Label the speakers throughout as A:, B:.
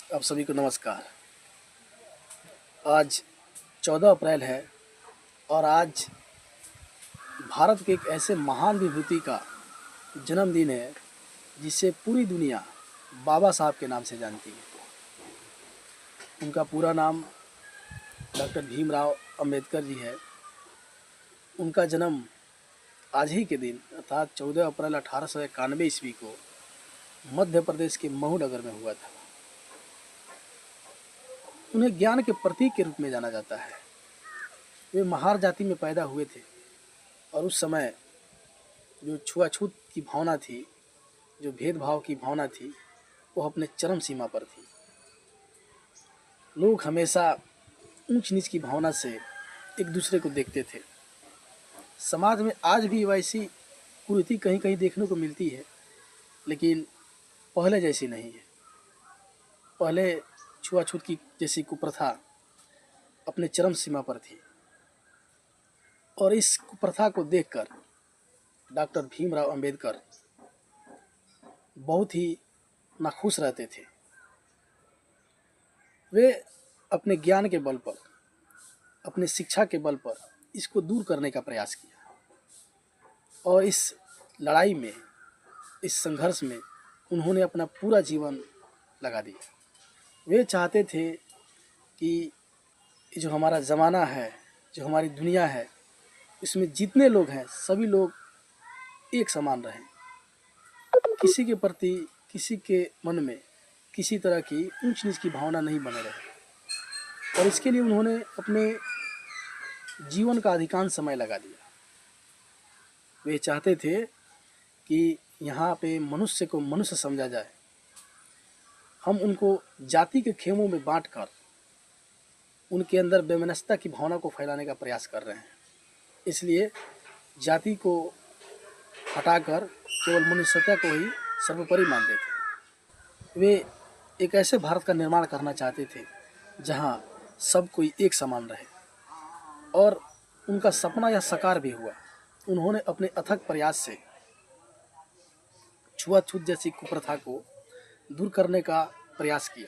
A: आप सभी को नमस्कार। आज 14 अप्रैल है और आज भारत के एक ऐसे महान विभूति का जन्मदिन है जिसे पूरी दुनिया बाबा साहब के नाम से जानती है। उनका पूरा नाम डॉक्टर भीमराव अंबेडकर जी है। उनका जन्म आज ही के दिन अर्थात 14 अप्रैल 1891 ईस्वी को मध्य प्रदेश के महू नगर में हुआ था। उन्हें ज्ञान के प्रतीक के रूप में जाना जाता है। वे महार जाति में पैदा हुए थे और उस समय जो छुआछूत की भावना थी, जो भेदभाव की भावना थी, वो अपने चरम सीमा पर थी। लोग हमेशा ऊंच नीच की भावना से एक दूसरे को देखते थे। समाज में आज भी वैसी कुरीति कहीं कहीं देखने को मिलती है, लेकिन पहले जैसी नहीं है। पहले छुआछूत की जैसी कुप्रथा अपने चरम सीमा पर थी और इस कुप्रथा को देखकर डॉक्टर भीमराव अंबेडकर बहुत ही नाखुश रहते थे। वे अपने ज्ञान के बल पर, अपने शिक्षा के बल पर इसको दूर करने का प्रयास किया और इस लड़ाई में, इस संघर्ष में उन्होंने अपना पूरा जीवन लगा दिया। वे चाहते थे कि जो हमारा ज़माना है, जो हमारी दुनिया है, इसमें जितने लोग हैं सभी लोग एक समान रहें। किसी के प्रति, किसी के मन में किसी तरह की ऊंच नीच की भावना नहीं बने रहे और इसके लिए उन्होंने अपने जीवन का अधिकांश समय लगा दिया। वे चाहते थे कि यहाँ पे मनुष्य को मनुष्य समझा जाए। हम उनको जाति के खेमों में बांटकर उनके अंदर वैमनस्यता की भावना को फैलाने का प्रयास कर रहे हैं। इसलिए जाति को हटाकर केवल मनुष्यता को ही सर्वोपरि मानते थे। वे एक ऐसे भारत का निर्माण करना चाहते थे जहाँ सब कोई एक समान रहे और उनका सपना यह साकार भी हुआ। उन्होंने अपने अथक प्रयास से छुआछूत जैसी कुप्रथा को दूर करने का प्रयास किया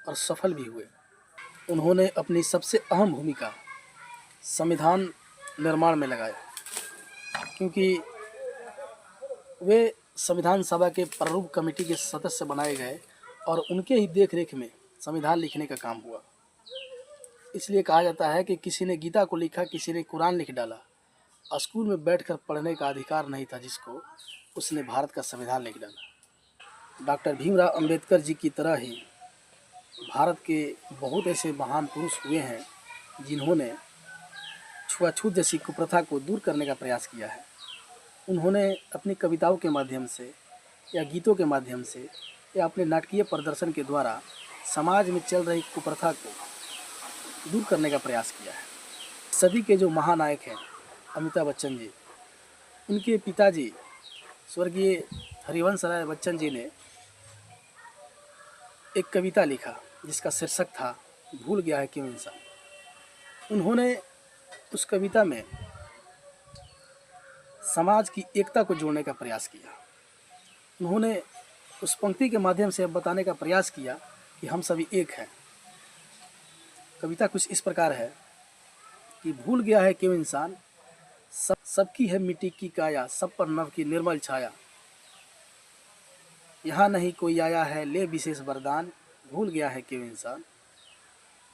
A: और सफल भी हुए। उन्होंने अपनी सबसे अहम भूमिका संविधान निर्माण में लगाया, क्योंकि वे संविधान सभा के प्रारूप कमेटी के सदस्य बनाए गए और उनके ही देखरेख में संविधान लिखने का काम हुआ। इसलिए कहा जाता है कि किसी ने गीता को लिखा, किसी ने कुरान लिख डाला। स्कूल में बैठकर पढ़ने का अधिकार नहीं था जिसको, उसने भारत का संविधान लिख डाला। डॉक्टर भीमराव अंबेडकर जी की तरह ही भारत के बहुत ऐसे महान पुरुष हुए हैं जिन्होंने छुआछूत जैसी कुप्रथा को दूर करने का प्रयास किया है। उन्होंने अपनी कविताओं के माध्यम से या गीतों के माध्यम से या अपने नाटकीय प्रदर्शन के द्वारा समाज में चल रही कुप्रथा को दूर करने का प्रयास किया है। सदी के जो महानायक हैं अमिताभ बच्चन जी, उनके पिताजी स्वर्गीय हरिवंश राय बच्चन जी ने एक कविता लिखा जिसका शीर्षक था भूल गया है क्यों इंसान। उन्होंने उस कविता में समाज की एकता को जोड़ने का प्रयास किया। उन्होंने उस पंक्ति के माध्यम से बताने का प्रयास किया कि हम सभी एक हैं। कविता कुछ इस प्रकार है कि भूल गया है क्यों इंसान, सबकी है मिट्टी की काया, सब पर नभ की निर्मल छाया। यहाँ नहीं कोई आया है ले विशेष वरदान, भूल गया है क्यों इंसान।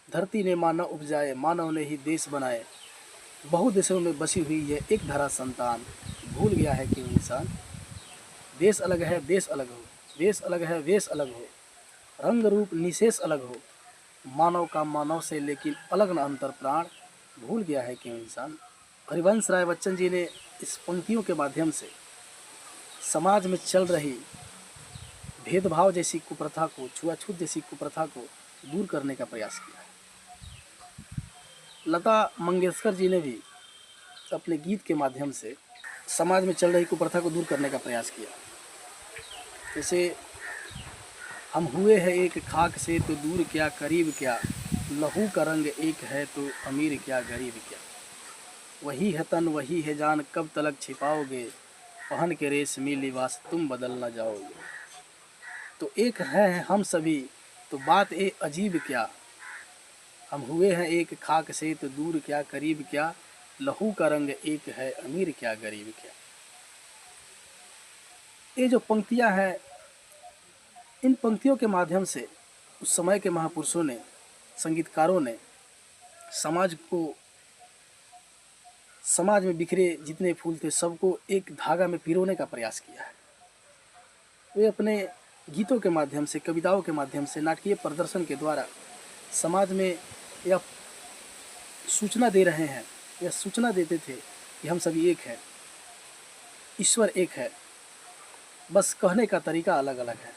A: धरती ने मानव उपजाए, मानव ने ही देश बनाए, बहु देशों में बसी हुई है एक धरा संतान, भूल गया है क्यों इंसान। देश अलग है देश अलग हो, देश अलग है वेश अलग हो, रंग रूप निशेष अलग हो, मानव का मानव से लेकिन अलग न अंतर प्राण, भूल गया है क्यों इंसान। हरिवंश राय बच्चन जी ने इस पंक्तियों के माध्यम से समाज में चल रही भेदभाव जैसी कुप्रथा को, छुआछूत जैसी कुप्रथा को दूर करने का प्रयास किया। लता मंगेशकर जी ने भी अपने गीत के माध्यम से समाज में चल रही कुप्रथा को दूर करने का प्रयास किया। जैसे हम हुए हैं एक खाक से तो दूर क्या करीब क्या, लहू का रंग एक है तो अमीर क्या गरीब क्या, वही है तन वही है जान कब तलक छिपाओगे, पहन के रेशमी लिबास तुम बदल न जाओगे। तो एक है हम सभी तो बात ए अजीब क्या, हम हुए हैं एक खाक से, तो दूर क्या करीब क्या, लहू का रंग एक है, अमीर क्या गरीब क्या। ये जो पंक्तियां हैं, इन पंक्तियों के माध्यम से उस समय के महापुरुषों ने, संगीतकारों ने समाज को, समाज में बिखरे जितने फूल थे सबको एक धागा में पिरोने का प्रयास किया है। वे अपने गीतों के माध्यम से, कविताओं के माध्यम से, नाटकीय प्रदर्शन के द्वारा समाज में यह सूचना दे रहे हैं, यह सूचना देते थे कि हम सभी एक हैं, ईश्वर एक है, बस कहने का तरीका अलग अलग है।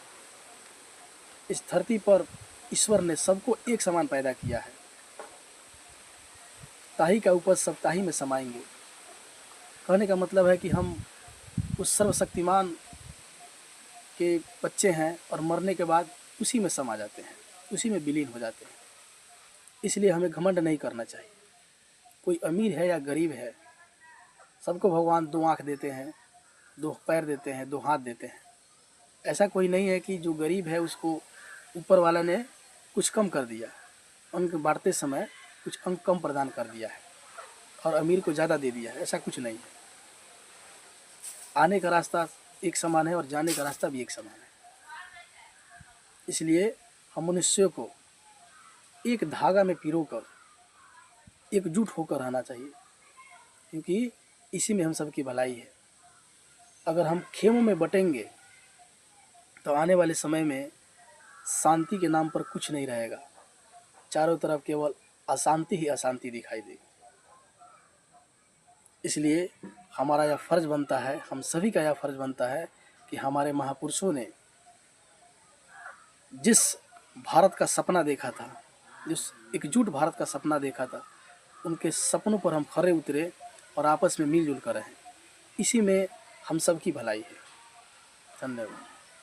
A: इस धरती पर ईश्वर ने सबको एक समान पैदा किया है। ताही का उपज सब ताही में समाएंगे। कहने का मतलब है कि हम उस सर्वशक्तिमान के बच्चे हैं और मरने के बाद उसी में समा जाते हैं, उसी में विलीन हो जाते हैं। इसलिए हमें घमंड नहीं करना चाहिए। कोई अमीर है या गरीब है, सबको भगवान दो आँख देते हैं, दो पैर देते हैं, दो हाथ देते हैं। ऐसा कोई नहीं है कि जो गरीब है उसको ऊपर वाला ने कुछ कम कर दिया, अंक बांटते समय कुछ अंक कम प्रदान कर दिया है और अमीर को ज़्यादा दे दिया है। ऐसा कुछ नहीं है। आने का रास्ता एक समान है और जाने का रास्ता भी एक समान है। इसलिए हम मनुष्यों को एक धागा में पिरोकर एकजुट होकर रहना चाहिए, क्योंकि इसी में हम सबकी भलाई है। अगर हम खेमों में बटेंगे तो आने वाले समय में शांति के नाम पर कुछ नहीं रहेगा। चारों तरफ केवल अशांति ही अशांति दिखाई देगी। इसलिए हमारा यह फ़र्ज़ बनता है, हम सभी का यह फ़र्ज़ बनता है कि हमारे महापुरुषों ने जिस भारत का सपना देखा था, जिस एकजुट भारत का सपना देखा था, उनके सपनों पर हम खरे उतरे और आपस में मिलजुल कर रहें। इसी में हम सब की भलाई है। धन्यवाद।